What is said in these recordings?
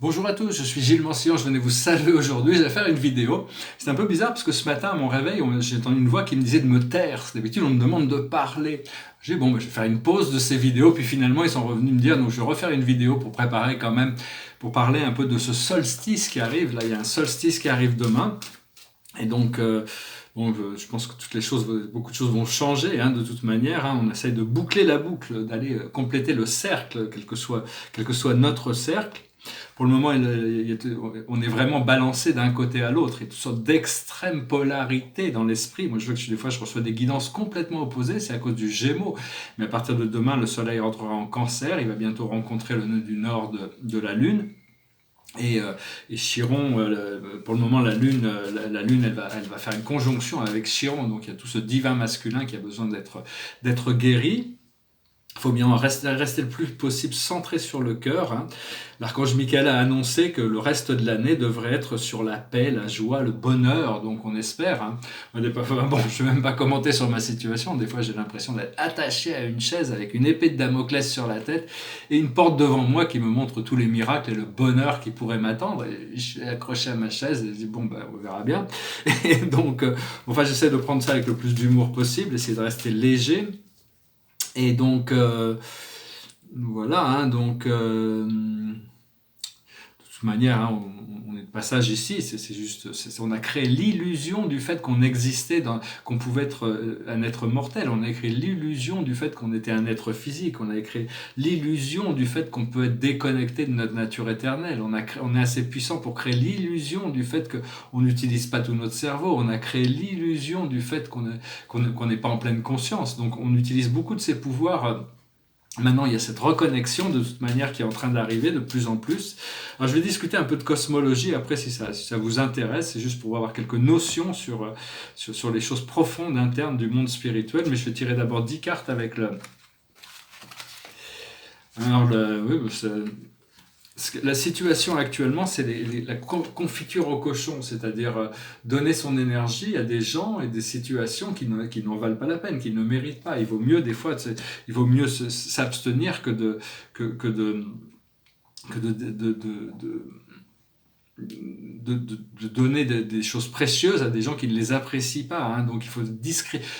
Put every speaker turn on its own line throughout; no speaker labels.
Bonjour à tous, je suis Gilles Mancillon, je venais vous saluer aujourd'hui, je vais faire une vidéo. C'est un peu bizarre parce que ce matin à mon réveil, j'ai entendu une voix qui me disait de me taire. D'habitude on me demande de parler. J'ai dit bon, je vais faire une pause de ces vidéos, puis finalement ils sont revenus me dire donc je vais refaire une vidéo pour préparer quand même, pour parler un peu de ce solstice qui arrive. Là il y a un solstice qui arrive demain. Et donc, bon, je pense que beaucoup de choses vont changer hein, de toute manière. Hein. On essaye de boucler la boucle, d'aller compléter le cercle, quel que soit notre cercle. Pour le moment, on est vraiment balancé d'un côté à l'autre. Il y a toutes sortes d'extrêmes polarités dans l'esprit. Moi, je vois que des fois, je reçois des guidances complètement opposées. C'est à cause du Gémeaux. Mais à partir de demain, le Soleil rentrera en Cancer. Il va bientôt rencontrer le nœud du Nord de la Lune. Et Chiron, pour le moment, la Lune, elle va faire une conjonction avec Chiron. Donc, il y a tout ce divin masculin qui a besoin d'être guéri. Il faut bien rester le plus possible centré sur le cœur. Hein. L'archange Michael a annoncé que le reste de l'année devrait être sur la paix, la joie, le bonheur, donc on espère. Hein. Bon, je ne vais même pas commenter sur ma situation. Des fois, j'ai l'impression d'être attaché à une chaise avec une épée de Damoclès sur la tête et une porte devant moi qui me montre tous les miracles et le bonheur qui pourrait m'attendre. Et je suis accroché à ma chaise et je dis bon, ben, on verra bien. Et donc, j'essaie de prendre ça avec le plus d'humour possible, essayer de rester léger. Et donc, voilà, hein, donc, de toute manière, hein, on est de passage ici, c'est juste, on a créé l'illusion du fait qu'on existait, qu'on pouvait être un être mortel, on a créé l'illusion du fait qu'on était un être physique, on a créé l'illusion du fait qu'on peut être déconnecté de notre nature éternelle, on est assez puissant pour créer l'illusion du fait qu'on n'utilise pas tout notre cerveau, on a créé l'illusion du fait qu'on n'est pas en pleine conscience, donc on utilise beaucoup de ces pouvoirs. Maintenant, il y a cette reconnexion de toute manière qui est en train d'arriver de plus en plus. Alors, je vais discuter un peu de cosmologie après si ça vous intéresse. C'est juste pour avoir quelques notions sur les choses profondes internes du monde spirituel. Mais je vais tirer d'abord 10 cartes avec le... Alors, la situation actuellement, c'est la confiture au cochon, c'est-à-dire donner son énergie à des gens et des situations qui n'en valent pas la peine, qui ne méritent pas. Il vaut mieux des fois, il vaut mieux s'abstenir que de donner des choses précieuses à des gens qui ne les apprécient pas. Hein. Donc il faut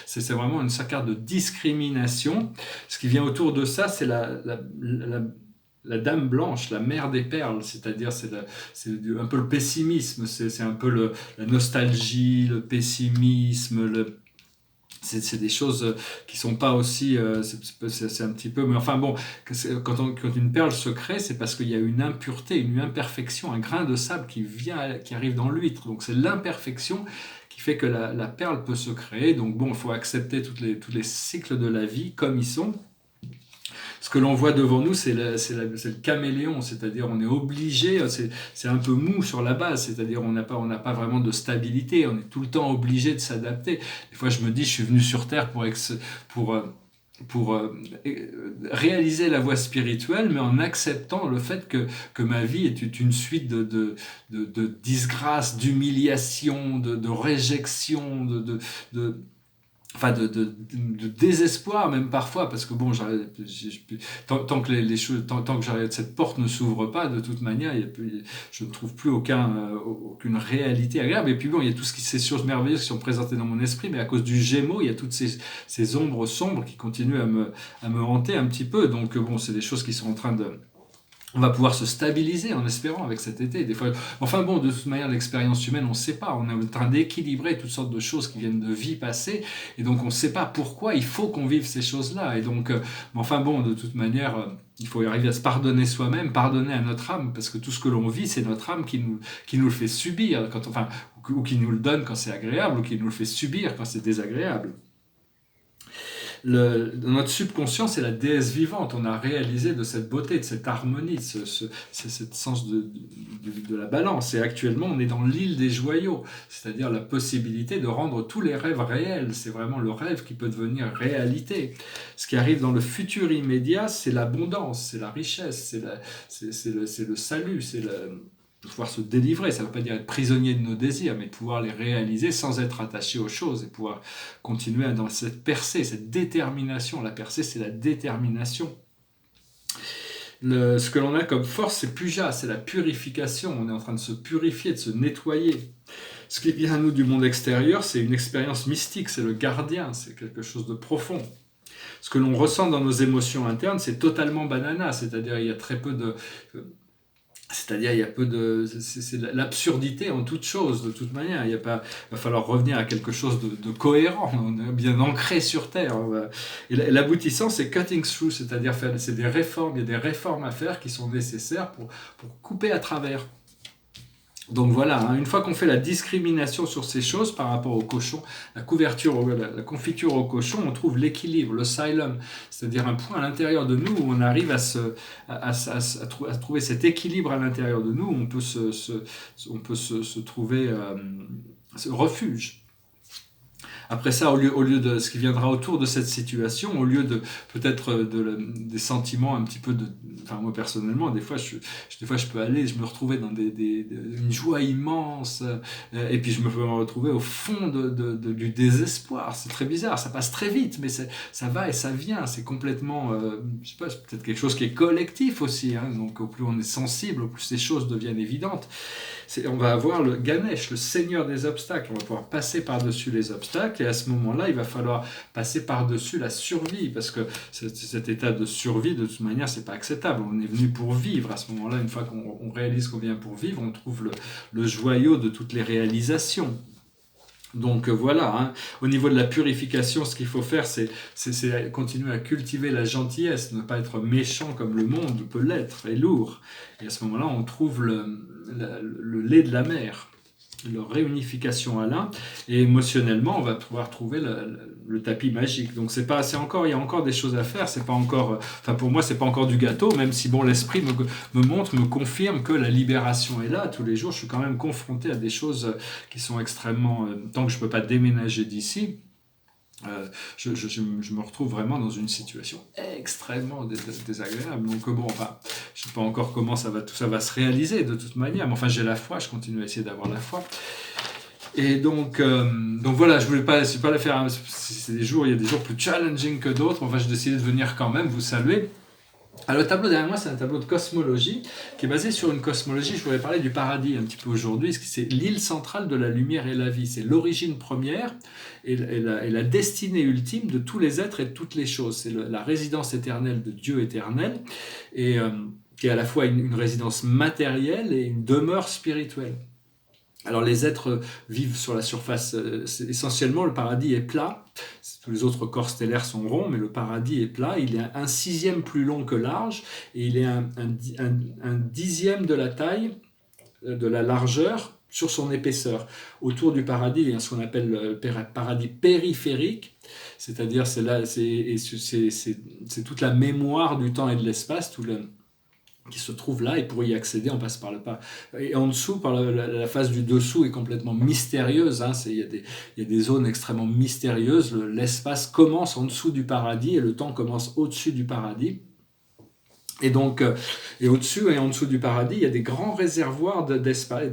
c'est vraiment une carte de discrimination. Ce qui vient autour de ça, c'est la dame blanche, la mère des perles, c'est-à-dire c'est un peu le pessimisme, c'est un peu la nostalgie, le pessimisme, c'est des choses qui sont pas aussi, c'est un petit peu, mais enfin bon, quand une perle se crée, c'est parce qu'il y a une impureté, une imperfection, un grain de sable qui arrive dans l'huître. Donc c'est l'imperfection qui fait que la perle peut se créer. Donc bon, il faut accepter tous les cycles de la vie comme ils sont. Ce que l'on voit devant nous, c'est le caméléon, c'est-à-dire on est obligé, c'est un peu mou sur la base, c'est-à-dire on n'a pas vraiment de stabilité, on est tout le temps obligé de s'adapter. Des fois, je me dis, je suis venu sur Terre pour réaliser la voie spirituelle, mais en acceptant le fait que ma vie est une suite de disgrâces, d'humiliations, de réjections, enfin de désespoir même parfois, parce que bon, tant que cette porte ne s'ouvre pas, de toute manière, je ne trouve plus aucune réalité agréable. Et puis bon, il y a tout ces choses merveilleuses qui sont présentées dans mon esprit, mais à cause du Gémeaux, il y a toutes ces ombres sombres qui continuent à me hanter un petit peu. Donc bon, c'est des choses qui sont en train de... On va pouvoir se stabiliser en espérant avec cet été. Des fois, enfin bon, de toute manière, l'expérience humaine, on ne sait pas. On est en train d'équilibrer toutes sortes de choses qui viennent de vie passée, et donc on ne sait pas pourquoi il faut qu'on vive ces choses-là. Et donc, enfin bon, de toute manière, il faut arriver à se pardonner soi-même, pardonner à notre âme, parce que tout ce que l'on vit, c'est notre âme qui nous le fait subir, ou qui nous le donne quand c'est agréable, ou qui nous le fait subir quand c'est désagréable. Notre subconscient, c'est la déesse vivante. On a réalisé de cette beauté, de cette harmonie, de ce sens de la balance. Et actuellement, on est dans l'île des joyaux, c'est-à-dire la possibilité de rendre tous les rêves réels. C'est vraiment le rêve qui peut devenir réalité. Ce qui arrive dans le futur immédiat, c'est l'abondance, c'est la richesse, c'est le salut, c'est de pouvoir se délivrer. Ça ne veut pas dire être prisonnier de nos désirs, mais de pouvoir les réaliser sans être attaché aux choses et pouvoir continuer dans cette percée, cette détermination. La percée, c'est la détermination. Ce que l'on a comme force, c'est puja, c'est la purification. On est en train de se purifier, de se nettoyer. Ce qui vient à nous du monde extérieur, c'est une expérience mystique, c'est le gardien, c'est quelque chose de profond. Ce que l'on ressent dans nos émotions internes, c'est totalement banana, c'est-à-dire il y a très peu de... C'est-à-dire, il y a peu de... C'est l'absurdité en toute chose, de toute manière. Il va falloir revenir à quelque chose de cohérent, bien ancré sur Terre. Et l'aboutissant, c'est cutting through, c'est-à-dire c'est des réformes. Il y a des réformes à faire qui sont nécessaires pour couper à travers. Donc voilà, hein, une fois qu'on fait la discrimination sur ces choses par rapport au cochon, la confiture au cochon, on trouve l'équilibre, le xylem, c'est-à-dire un point à l'intérieur de nous où on arrive à trouver cet équilibre à l'intérieur de nous, où on peut se trouver ce refuge. Après ça, au lieu de ce qui viendra autour de cette situation, au lieu de peut-être des sentiments un petit peu de... Enfin, moi personnellement, des fois je peux aller, je me retrouvais dans une joie immense, et puis je me peux me retrouver au fond du désespoir. C'est très bizarre, ça passe très vite, mais ça va et ça vient. C'est complètement, je sais pas, c'est peut-être quelque chose qui est collectif aussi, hein. Donc au plus on est sensible, au plus ces choses deviennent évidentes. On va avoir le Ganesh, le seigneur des obstacles. On va pouvoir passer par-dessus les obstacles, et à ce moment-là, il va falloir passer par-dessus la survie, parce que cet état de survie, de toute manière, c'est pas acceptable. On est venu pour vivre. À ce moment-là, une fois qu'on réalise qu'on vient pour vivre, on trouve le joyau de toutes les réalisations. Donc voilà, hein. Au niveau de la purification, ce qu'il faut faire, c'est continuer à cultiver la gentillesse, ne pas être méchant comme le monde peut l'être, et lourd. Et à ce moment-là, on trouve le lait de la mer, leur réunification à l'un, et émotionnellement, on va pouvoir trouver le tapis magique. Donc il y a encore des choses à faire. C'est pas encore, enfin pour moi, c'est pas encore du gâteau, même si bon, l'esprit me confirme que la libération est là. Tous les jours, je suis quand même confronté à des choses qui sont extrêmement. Tant que je peux pas déménager d'ici. Je me retrouve vraiment dans une situation extrêmement désagréable. Donc bon, enfin, je ne sais pas encore comment tout ça va se réaliser de toute manière, mais enfin j'ai la foi, je continue à essayer d'avoir la foi. Et donc voilà, je voulais pas la faire. Hein, il y a des jours plus challenging que d'autres. Enfin, j'ai décidé de venir quand même vous saluer. Alors, le tableau derrière moi, c'est un tableau de cosmologie qui est basé sur une cosmologie. Je voulais parler du paradis un petit peu aujourd'hui. C'est l'île centrale de la lumière et la vie. C'est l'origine première et la destinée ultime de tous les êtres et de toutes les choses. C'est la résidence éternelle de Dieu éternel, et qui est à la fois une résidence matérielle et une demeure spirituelle. Alors les êtres vivent sur la surface, essentiellement le paradis est plat, tous les autres corps stellaires sont ronds, mais le paradis est plat, il est un sixième plus long que large, et il est un dixième de la taille, de la largeur, sur son épaisseur. Autour du paradis, il y a ce qu'on appelle le paradis périphérique, c'est-à-dire c'est toute la mémoire du temps et de l'espace, qui se trouve là, et pour y accéder, on passe par le pas. Et en dessous, par la phase du dessous est complètement mystérieuse. Hein, il y a des zones extrêmement mystérieuses. L'espace commence en dessous du paradis et le temps commence au-dessus du paradis. Et donc, et au-dessus et en dessous du paradis, il y a des grands réservoirs d'espace.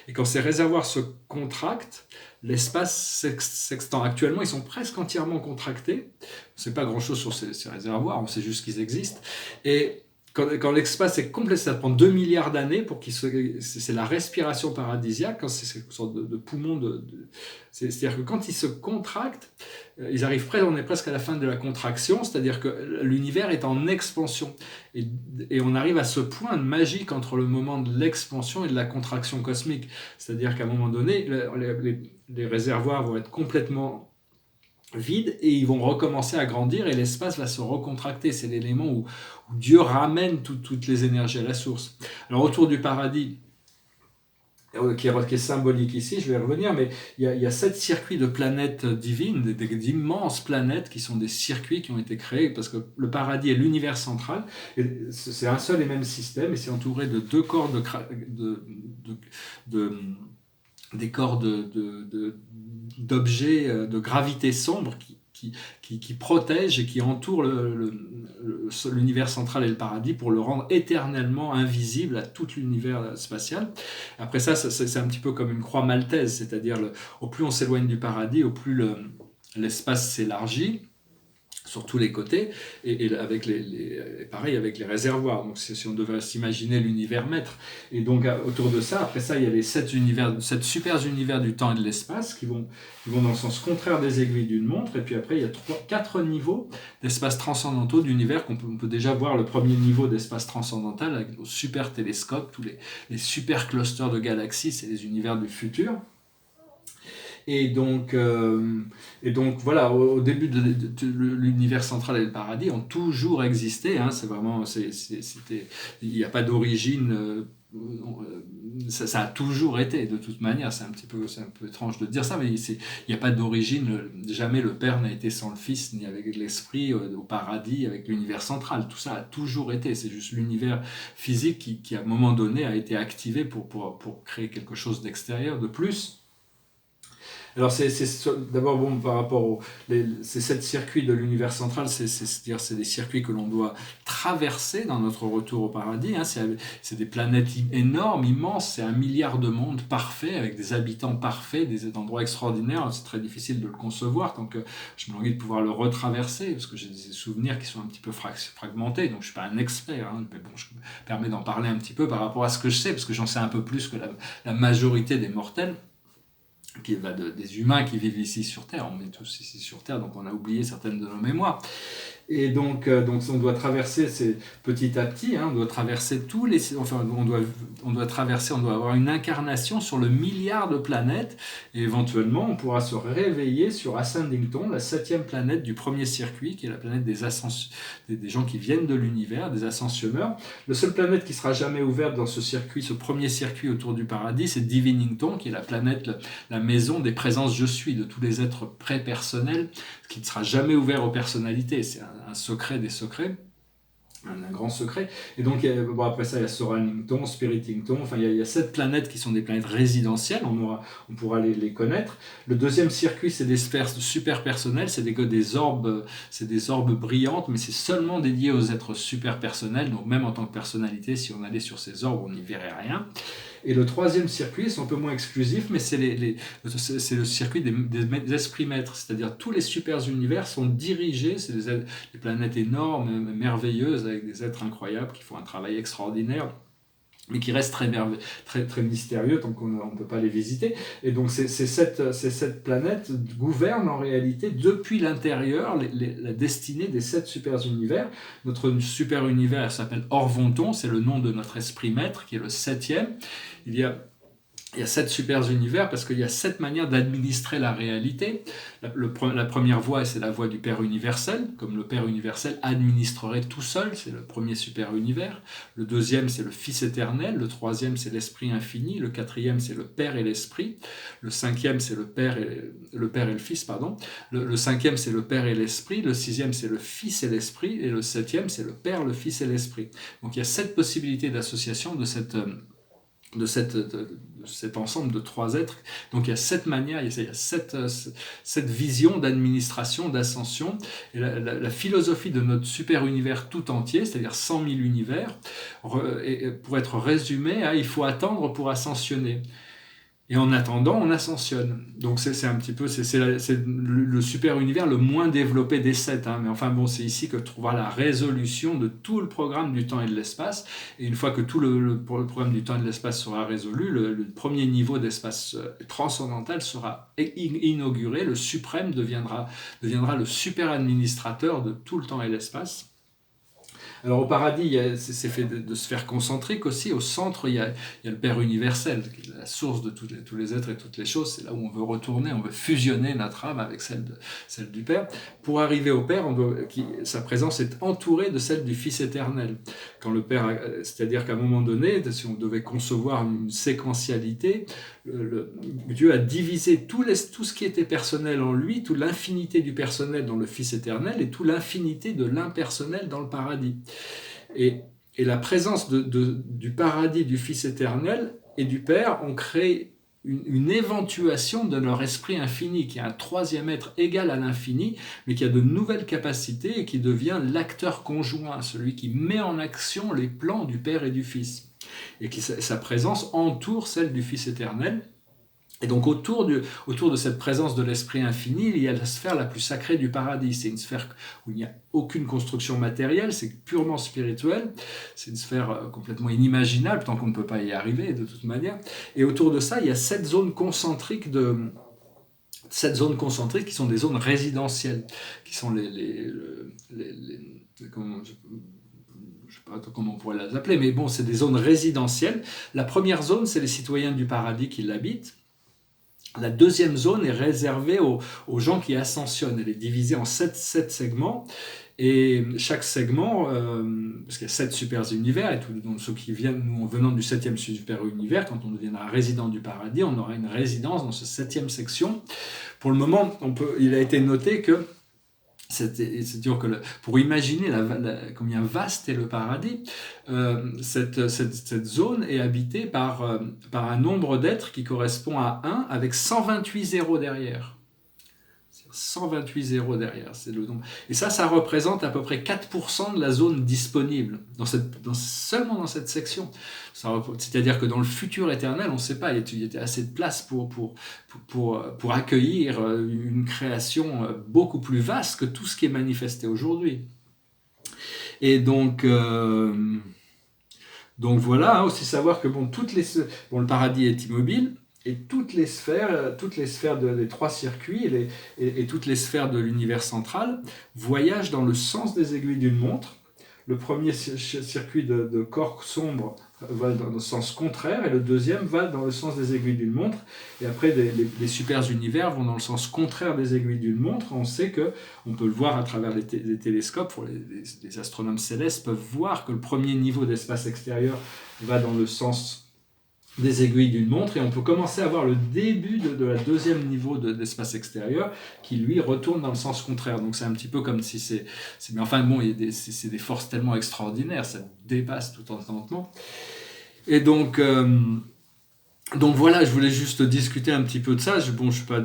Et quand ces réservoirs se contractent, l'espace s'extend. Actuellement, ils sont presque entièrement contractés. On ne sait pas grand-chose sur ces réservoirs, on sait juste qu'ils existent. Et quand l'espace est complet, ça prend 2 milliards d'années pour c'est la respiration paradisiaque, quand c'est une sorte de poumon c'est-à-dire que quand ils se contractent, on est presque à la fin de la contraction, c'est-à-dire que l'univers est en expansion. Et on arrive à ce point magique entre le moment de l'expansion et de la contraction cosmique. C'est-à-dire qu'à un moment donné, les réservoirs vont être complètement vides et ils vont recommencer à grandir et l'espace va se recontracter. C'est l'élément où Dieu ramène toutes les énergies à la source. Alors autour du paradis, qui est symbolique ici, je vais y revenir, mais il y a 7 circuits de planètes divines, d'immenses planètes qui sont des circuits qui ont été créés, parce que le paradis est l'univers central, et c'est un seul et même système, et c'est entouré de 2 corps des corps d'objets de gravité sombre qui protègent et qui entourent l'univers central et le paradis pour le rendre éternellement invisible à tout l'univers spatial. Après ça, c'est un petit peu comme une croix maltaise, c'est-à-dire au plus on s'éloigne du paradis, au plus l'espace s'élargit. sur tous les côtés, et avec pareil avec les réservoirs. Donc si on devait s'imaginer l'univers maître. Et donc autour de ça, après ça, il y a les 7 super univers du temps et de l'espace qui vont dans le sens contraire des aiguilles d'une montre. Et puis après, il y a 4 niveaux d'espace transcendantaux d'univers qu'on peut déjà voir. Le premier niveau d'espace transcendantal avec nos super télescopes, tous les super clusters de galaxies, c'est les univers du futur. Et donc voilà, au début de l'univers central et le paradis ont toujours existé. Hein, c'est vraiment, il n'y a pas d'origine. Ça a toujours été, de toute manière. C'est un peu étrange de dire ça, mais il n'y a pas d'origine. Jamais le Père n'a été sans le Fils, ni avec l'Esprit au paradis, avec l'univers central. Tout ça a toujours été. C'est juste l'univers physique qui à un moment donné, a été activé pour créer quelque chose d'extérieur, de plus. Alors d'abord par rapport ces 7 circuits de l'univers central, c'est-à-dire c'est des circuits que l'on doit traverser dans notre retour au paradis. Hein, c'est des planètes énormes, immenses, c'est 1 milliard de mondes parfaits avec des habitants parfaits, des endroits extraordinaires. C'est très difficile de le concevoir tant que je me languis de pouvoir le retraverser parce que j'ai des souvenirs qui sont un petit peu fragmentés. Donc je suis pas un expert, hein, mais bon, je me permets d'en parler un petit peu par rapport à ce que je sais parce que j'en sais un peu plus que la majorité des mortels. Qui va des humains qui vivent ici sur Terre. On est tous ici sur Terre, donc on a oublié certaines de nos mémoires. Et donc on doit traverser petit à petit, hein, on doit traverser on doit avoir une incarnation sur le milliard de planètes, et éventuellement on pourra se réveiller sur Ascendington, la 7e planète du premier circuit, qui est la planète des gens qui viennent de l'univers, des ascensionneurs. La seule planète qui sera jamais ouverte dans ce premier circuit autour du paradis, c'est Divinington, qui est la planète, la maison des présences je suis, de tous les êtres pré-personnels, qui ne sera jamais ouvert aux personnalités. C'est un secret des secrets, un grand secret. Et donc après ça, il y a Sorarington, Spiritington, enfin il y a 7 planètes qui sont des planètes résidentielles, on pourra les connaître. Le deuxième circuit, c'est des sphères super personnelles, c'est des orbes brillantes, mais c'est seulement dédié aux êtres super personnels, donc même en tant que personnalité, si on allait sur ces orbes, on n'y verrait rien. Et le troisième circuit, c'est un peu moins exclusif, mais c'est le circuit des esprits maîtres, c'est-à-dire tous les super univers sont dirigés, c'est des planètes énormes, merveilleuses, avec des êtres incroyables qui font un travail extraordinaire, mais qui restent très mystérieux tant qu'on ne peut pas les visiter. Et donc ces 7 planètes gouvernent en réalité depuis l'intérieur la destinée des 7 super univers. Notre super univers s'appelle Orvonton, c'est le nom de notre esprit maître, qui est le 7e. Il y a 7 super univers parce qu'il y a 7 manières d'administrer la réalité. La première voie, c'est la voie du Père universel, comme le Père universel administrerait tout seul, c'est le premier super univers. Le deuxième, c'est le Fils éternel. Le troisième, c'est l'Esprit infini. Le quatrième, c'est le Père et l'Esprit. Le cinquième, c'est le Père et le Fils, pardon. Le cinquième, c'est le Père et l'Esprit. Le sixième, c'est le Fils et l'Esprit. Et le septième, c'est le Père, le Fils et l'Esprit. Donc il y a 7 possibilités d'association de cet ensemble de 3 êtres. Donc il y a 7 manières, il y a 7 visions d'administration, d'ascension. Et la philosophie de notre super univers tout entier, c'est-à-dire 100 000 univers, pour être résumé, il faut attendre pour ascensionner. Et en attendant, on ascensionne. Donc c'est un petit peu, c'est le super univers le moins développé des 7. Hein. Mais enfin bon, c'est ici que trouvera la résolution de tout le programme du temps et de l'espace. Et une fois que tout le programme du temps et de l'espace sera résolu, le premier niveau d'espace transcendantal sera inauguré. Le suprême deviendra le super administrateur de tout le temps et l'espace. Alors au paradis, c'est fait de sphères concentriques aussi. Au centre, il y a le Père universel, qui est la source de tous les êtres et toutes les choses. C'est là où on veut retourner, on veut fusionner notre âme avec celle du Père. Pour arriver au Père, sa présence est entourée de celle du Fils éternel. Quand le Père, c'est-à-dire qu'à un moment donné, si on devait concevoir une séquentialité, Dieu a divisé tout ce qui était personnel en lui, toute l'infinité du personnel dans le Fils éternel et toute l'infinité de l'impersonnel dans le paradis. Et la présence du paradis, du Fils éternel et du Père ont créé une éventuation de leur esprit infini, qui est un troisième être égal à l'infini, mais qui a de nouvelles capacités et qui devient l'acteur conjoint, celui qui met en action les plans du Père et du Fils. Et sa présence entoure celle du Fils éternel. Et donc autour de cette présence de l'esprit infini, il y a la sphère la plus sacrée du paradis. C'est une sphère où il n'y a aucune construction matérielle, c'est purement spirituel. C'est une sphère complètement inimaginable, tant qu'on ne peut pas y arriver de toute manière. Et autour de ça, il y a 7 zones concentriques qui sont des zones résidentielles, qui sont comment, je ne sais pas comment on pourrait les appeler, mais bon, c'est des zones résidentielles. La première zone, c'est les citoyens du paradis qui l'habitent. La deuxième zone est réservée aux gens qui ascensionnent. Elle est divisée en 7 segments. Et chaque segment, parce qu'il y a 7 super univers, et donc ceux qui viennent, nous, venant du 7e super univers, quand on deviendra résident du paradis, on aura une résidence dans cette 7e section. Pour le moment, il a été noté que c'est-à-dire que pour imaginer combien vaste est le paradis, cette zone est habitée par un nombre d'êtres qui correspond à 1 avec 128 zéros derrière. 128 zéros derrière, c'est le nombre. Et ça représente à peu près 4% de la zone disponible, seulement dans cette section. C'est-à-dire que dans le futur éternel, on ne sait pas, il y a assez de place pour accueillir une création beaucoup plus vaste que tout ce qui est manifesté aujourd'hui. Et donc voilà, aussi savoir que le paradis est immobile, et toutes les sphères des 3 circuits et toutes les sphères de l'univers central voyagent dans le sens des aiguilles d'une montre. Le premier circuit de corps sombre va dans le sens contraire, et le deuxième va dans le sens des aiguilles d'une montre. Et après, les super univers vont dans le sens contraire des aiguilles d'une montre. On sait on peut le voir à travers les télescopes. Les astronomes célestes peuvent voir que le premier niveau d'espace extérieur va dans le sens des aiguilles d'une montre, et on peut commencer à voir le début de la deuxième niveau d'espace extérieur qui lui retourne dans le sens contraire. Donc c'est un petit peu comme si mais enfin bon, c'est des forces tellement extraordinaires, ça dépasse tout entendement. Et donc voilà, je voulais juste discuter un petit peu de ça. Je suis pas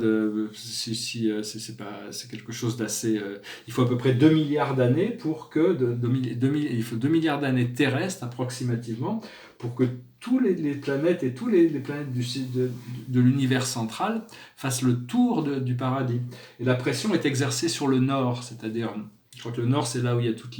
c'est quelque chose d'assez. Il faut à peu près 2 milliards d'années il faut 2 milliards d'années terrestres approximativement pour que tous les planètes et tous les planètes de l'univers central fassent le tour du paradis. Et la pression est exercée sur le nord, c'est-à-dire, je crois que le nord, c'est là où il y a tous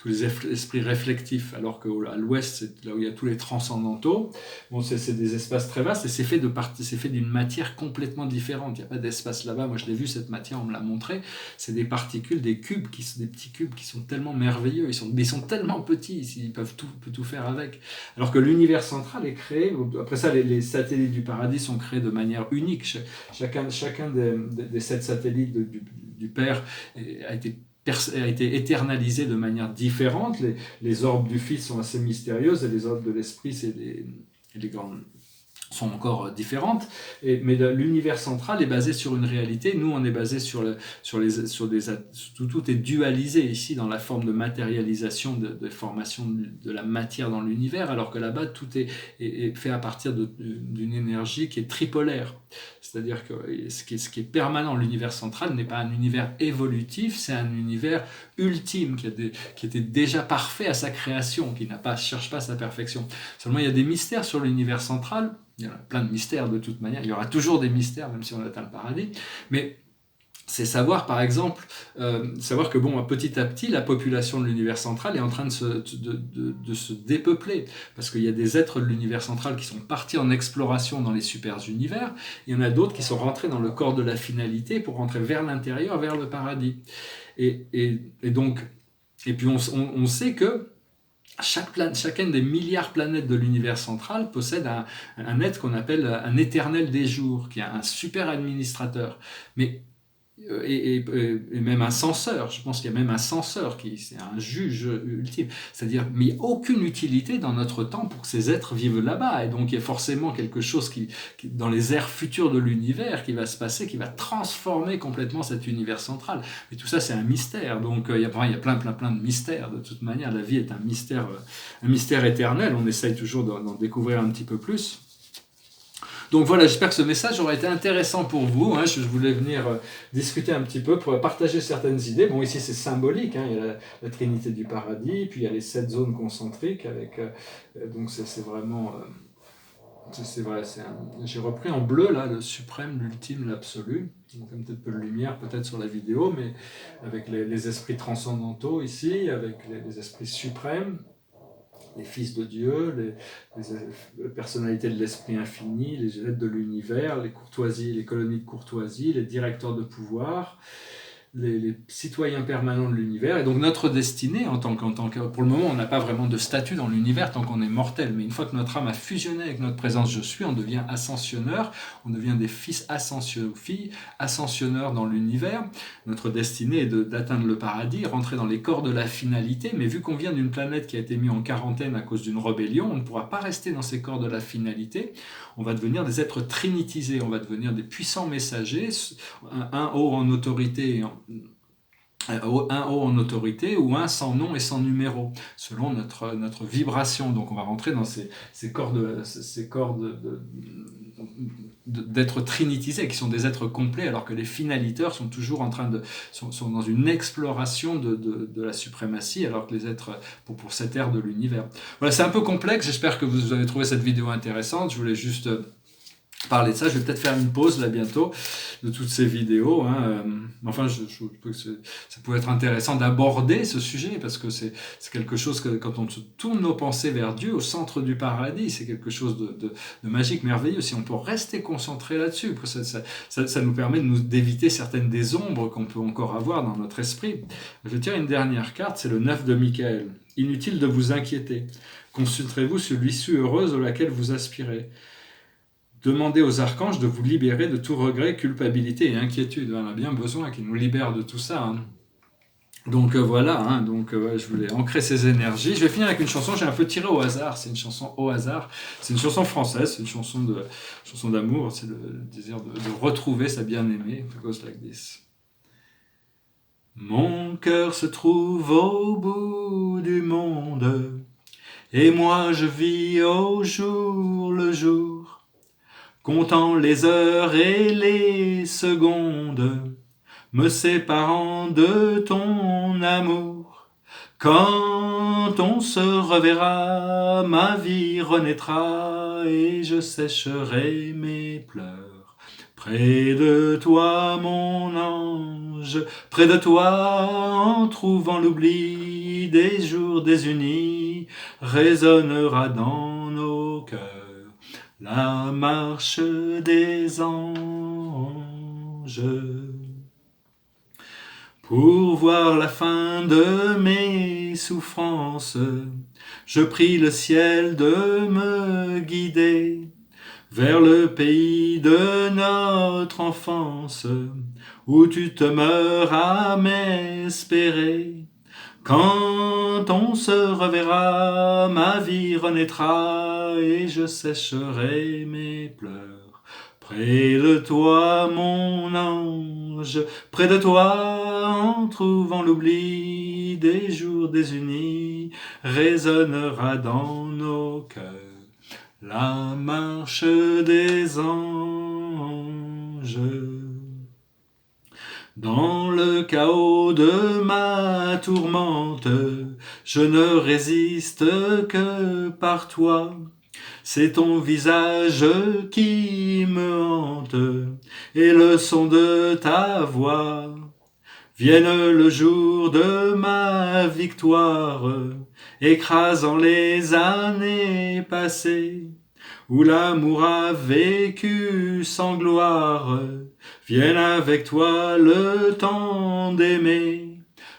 les esprits réflectifs, alors qu'à l'ouest, c'est là où il y a tous les transcendantaux. Bon, c'est des espaces très vastes, et c'est fait d'une matière complètement différente. Il n'y a pas d'espace là-bas. Moi, je l'ai vu, cette matière, on me l'a montré. C'est des particules, des cubes, des petits cubes qui sont tellement merveilleux. Ils sont tellement petits, ils peuvent tout faire avec. Alors que l'univers central est créé, après ça, les satellites du paradis sont créés de manière unique. Chacun des 7 satellites du Père a été éternalisé de manière différente. Les orbes du Fils sont assez mystérieuses, et les orbes de l'Esprit, les grandes sont encore différentes, mais l'univers central est basé sur une réalité. Nous, on est basé tout est dualisé ici dans la forme de matérialisation de formation de la matière dans l'univers, alors que là-bas, tout est fait à partir d'une énergie qui est tripolaire. C'est-à-dire que ce qui est permanent, l'univers central n'est pas un univers évolutif, c'est un univers ultime qui était déjà parfait à sa création, qui cherche pas sa perfection. Seulement, il y a des mystères sur l'univers central. Il y en a plein de mystères de toute manière. Il y aura toujours des mystères, même si on atteint le paradis. Mais c'est savoir, par exemple, savoir que petit à petit, la population de l'univers central est en train de se dépeupler. Parce qu'il y a des êtres de l'univers central qui sont partis en exploration dans les super univers. Il y en a d'autres qui sont rentrés dans le corps de la finalité pour rentrer vers l'intérieur, vers le paradis. Et puis on sait que chacune des milliards planètes de l'univers central possède un être qu'on appelle un éternel des jours, qui est un super administrateur. Et même un censeur, je pense qu'il y a même un censeur c'est un juge ultime, c'est-à-dire, mais il n'y a aucune utilité dans notre temps pour que ces êtres vivent là-bas, et donc il y a forcément quelque chose qui dans les ères futures de l'univers qui va se passer, qui va transformer complètement cet univers central. Mais tout ça, c'est un mystère, donc il y a plein de mystères. De toute manière, la vie est un mystère éternel. On essaye toujours d'en découvrir un petit peu plus. Donc voilà, j'espère que ce message aura été intéressant pour vous. Je voulais venir discuter un petit peu pour partager certaines idées. Bon, ici c'est symbolique, il y a la Trinité du paradis, puis il y a les 7 zones concentriques, donc c'est vraiment C'est vrai, j'ai repris en bleu là, le suprême, l'ultime, l'absolu. Donc un petit peu de lumière peut-être sur la vidéo, mais avec les esprits transcendantaux ici, avec les esprits suprêmes, les fils de Dieu, les personnalités de l'esprit infini, les êtres de l'univers, les courtoisies, les colonies de courtoisie, les directeurs de pouvoir, les citoyens permanents de l'univers. Et donc notre destinée, en tant que pour le moment, on n'a pas vraiment de statut dans l'univers tant qu'on est mortel, mais une fois que notre âme a fusionné avec notre présence je suis, on devient ascensionneur, on devient des fils filles ascensionneurs dans l'univers. Notre destinée est d'atteindre le paradis, rentrer dans les corps de la finalité, mais vu qu'on vient d'une planète qui a été mise en quarantaine à cause d'une rébellion, on ne pourra pas rester dans ces corps de la finalité. On va devenir des êtres trinitisés, on va devenir des puissants messagers, un haut en autorité un haut en autorité ou un sans nom et sans numéro, selon notre vibration. Donc on va rentrer dans ces corps d'êtres trinitisés, qui sont des êtres complets, alors que les finaliteurs sont toujours en train sont dans une exploration de la suprématie, alors que les êtres, pour cette ère de l'univers. Voilà, c'est un peu complexe, j'espère que vous avez trouvé cette vidéo intéressante. Je voulais juste parler de ça. Je vais peut-être faire une pause là bientôt de toutes ces vidéos. Enfin, je trouve que ça peut être intéressant d'aborder ce sujet, parce que c'est quelque chose que, quand on tourne nos pensées vers Dieu, au centre du paradis, c'est quelque chose de magique, merveilleux. Si on peut rester concentré là-dessus, ça nous permet d'éviter certaines des ombres qu'on peut encore avoir dans notre esprit. Je tire une dernière carte, c'est le 9 de Michael. Inutile de vous inquiéter. Concentrez-vous sur l'issue heureuse à laquelle vous aspirez. Demandez aux archanges de vous libérer de tout regret, culpabilité et inquiétude. On a bien besoin qu'ils nous libèrent de tout ça. Donc voilà, je voulais ancrer ces énergies. Je vais finir avec une chanson, j'ai un peu tiré au hasard. C'est une chanson au hasard. C'est une chanson française, c'est une chanson d'amour. C'est le désir de retrouver sa bien-aimée. It goes like this. Mon cœur se trouve au bout du monde, et moi je vis au jour le jour, comptant les heures et les secondes, me séparant de ton amour. Quand on se reverra, ma vie renaîtra, et je sécherai mes pleurs. Près de toi, mon ange, près de toi, en trouvant l'oubli des jours désunis, résonnera dans nos cœurs la marche des anges. Pour voir la fin de mes souffrances, je prie le ciel de me guider vers le pays de notre enfance, où tu te meurs à m'espérer. Quand on se reverra, ma vie renaîtra, et je sécherai mes pleurs. Près de toi, mon ange, près de toi, en trouvant l'oubli des jours désunis, résonnera dans nos cœurs la marche des anges. Dans le chaos de ma tourmente, je ne résiste que par toi. C'est ton visage qui me hante, et le son de ta voix. Vienne le jour de ma victoire, écrasant les années passées, où l'amour a vécu sans gloire. Vienne avec toi le temps d'aimer.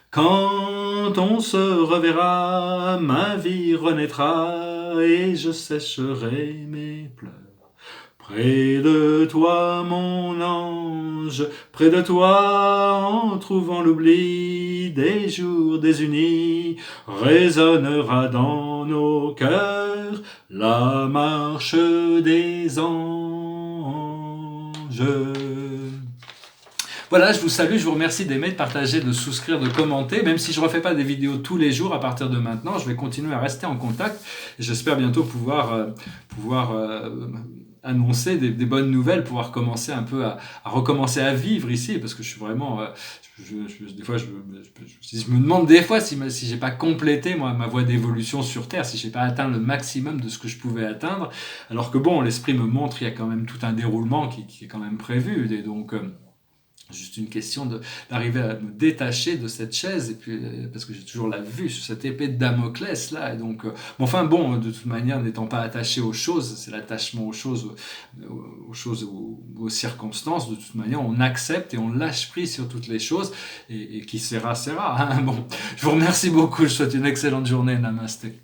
Quand on se reverra, ma vie renaîtra, et je sécherai mes pleurs. Près de toi, mon ange, près de toi, en trouvant l'oubli des jours désunis, résonnera dans nos cœurs la marche des anges. Voilà, je vous salue, je vous remercie d'aimer, de partager, de souscrire, de commenter. Même si je ne refais pas des vidéos tous les jours à partir de maintenant, je vais continuer à rester en contact. Et j'espère bientôt pouvoir annoncer des bonnes nouvelles, pouvoir commencer un peu à recommencer à vivre ici, parce que je suis vraiment, des fois, je me demande des fois si j'ai pas complété moi ma voie d'évolution sur Terre, si j'ai pas atteint le maximum de ce que je pouvais atteindre, alors que bon, l'esprit me montre qu'il y a quand même tout un déroulement qui est quand même prévu, et donc juste une question d'arriver à me détacher de cette chaise, et puis parce que j'ai toujours la vue sur cette épée de Damoclès là, et donc enfin bon, de toute manière, n'étant pas attaché aux choses, c'est l'attachement aux circonstances. De toute manière, on accepte et on lâche prise sur toutes les choses, et qui sera, hein. Bon, je vous remercie beaucoup, je vous souhaite une excellente journée, namasté.